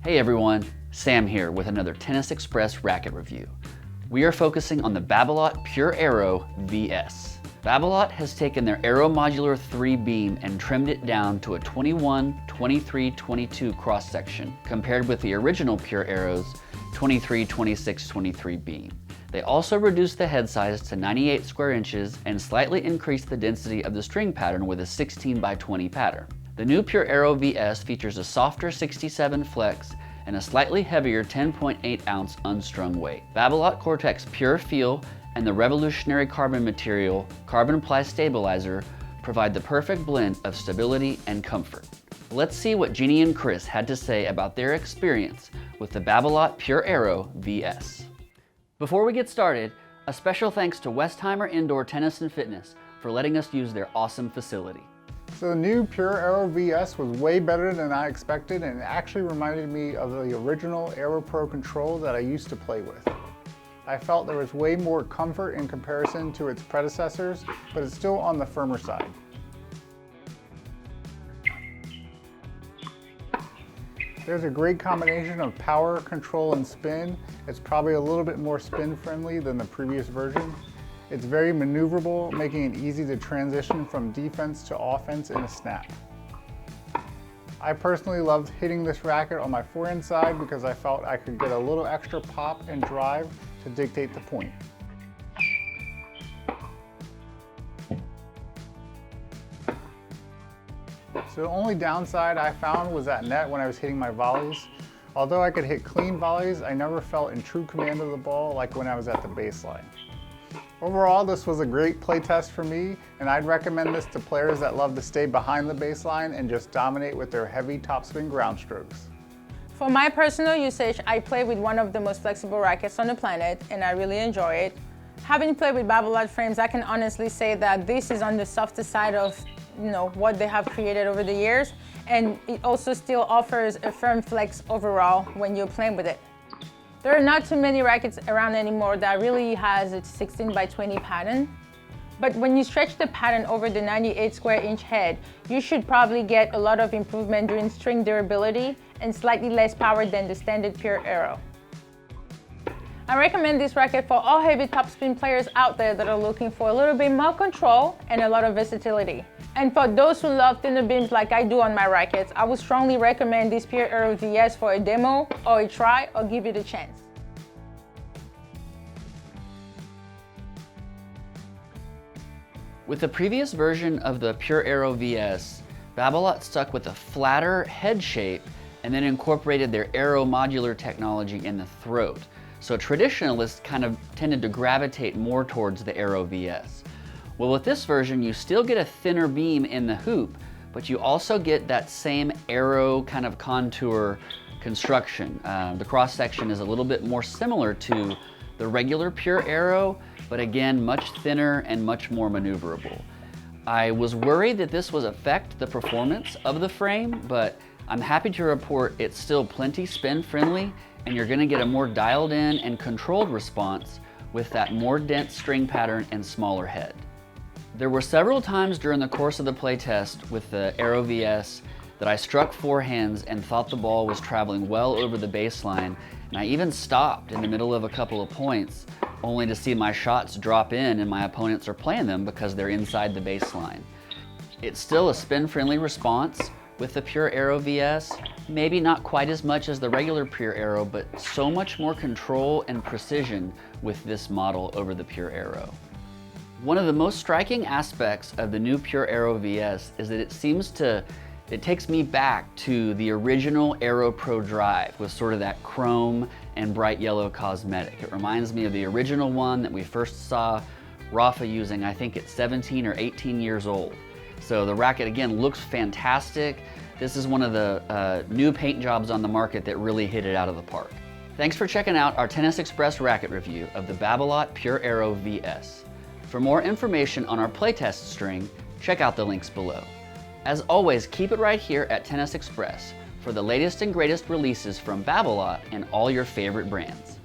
Hey everyone, Sam here with another Tennis Express racket review. We are focusing on the Babolat Pure Aero VS. Babolat has taken their Aero Modular 3 beam and trimmed it down to a 21, 23, 22 cross section compared with the original Pure Aero's 23, 26, 23 beam. They also reduced the head size to 98 square inches and slightly increased the density of the string pattern with a 16 by 20 pattern. The new Pure Aero VS features a softer 67 flex and a slightly heavier 10.8 ounce unstrung weight. Babolat Cortex Pure Feel and the revolutionary carbon material Carbon Ply Stabilizer provide the perfect blend of stability and comfort. Let's see what Jeannie and Chris had to say about their experience with the Babolat Pure Aero VS. Before we get started, a special thanks to Westheimer Indoor Tennis and Fitness for letting us use their awesome facility. So the new Pure Aero VS was way better than I expected, and it actually reminded me of the original Aero Pro control that I used to play with. I felt there was way more comfort in comparison to its predecessors, but it's still on the firmer side. There's a great combination of power, control, and spin. It's probably a little bit more spin friendly than the previous version. It's very maneuverable, making it easy to transition from defense to offense in a snap. I personally loved hitting this racket on my forehand side because I felt I could get a little extra pop and drive to dictate the point. So the only downside I found was that net when I was hitting my volleys. Although I could hit clean volleys, I never felt in true command of the ball like when I was at the baseline. Overall, this was a great play test for me, and I'd recommend this to players that love to stay behind the baseline and just dominate with their heavy topspin ground strokes. For my personal usage, I play with one of the most flexible rackets on the planet, and I really enjoy it. Having played with Babolat frames, I can honestly say that this is on the softer side of what they have created over the years, and it also still offers a firm flex overall when you're playing with it. There are not too many rackets around anymore that really has a 16 by 20 pattern. But when you stretch the pattern over the 98 square inch head, you should probably get a lot of improvement during string durability and slightly less power than the standard Pure Aero. I recommend this racket for all heavy topspin players out there that are looking for a little bit more control and a lot of versatility. And for those who love thinner beams like I do on my rackets, I would strongly recommend this Pure Aero VS for a demo or a try, or give it a chance. With the previous version of the Pure Aero VS, Babolat stuck with a flatter head shape and then incorporated their Aero modular technology in the throat. So traditionalists kind of tended to gravitate more towards the Aero VS. Well, with this version, you still get a thinner beam in the hoop, but you also get that same Aero kind of contour construction. The cross section is a little bit more similar to the regular Pure Aero, but again, much thinner and much more maneuverable. I was worried that this would affect the performance of the frame, but I'm happy to report it's still plenty spin friendly, and you're gonna get a more dialed in and controlled response with that more dense string pattern and smaller head. There were several times during the course of the play test with the Aero VS that I struck forehands and thought the ball was traveling well over the baseline, and I even stopped in the middle of a couple of points, only to see my shots drop in and my opponents are playing them because they're inside the baseline. It's still a spin-friendly response with the Pure Aero VS, maybe not quite as much as the regular Pure Aero, but so much more control and precision with this model over the Pure Aero. One of the most striking aspects of the new Pure Aero VS is that it takes me back to the original Aero Pro drive with sort of that chrome and bright yellow cosmetic. It reminds me of the original one that we first saw Rafa using, I think it's 17 or 18 years old. So the racket again looks fantastic. This is one of the new paint jobs on the market that really hit it out of the park. Thanks for checking out our Tennis Express racket review of the Babolat Pure Aero VS. For more information on our playtest string, check out the links below. As always, keep it right here at Tennis Express for the latest and greatest releases from Babolat and all your favorite brands.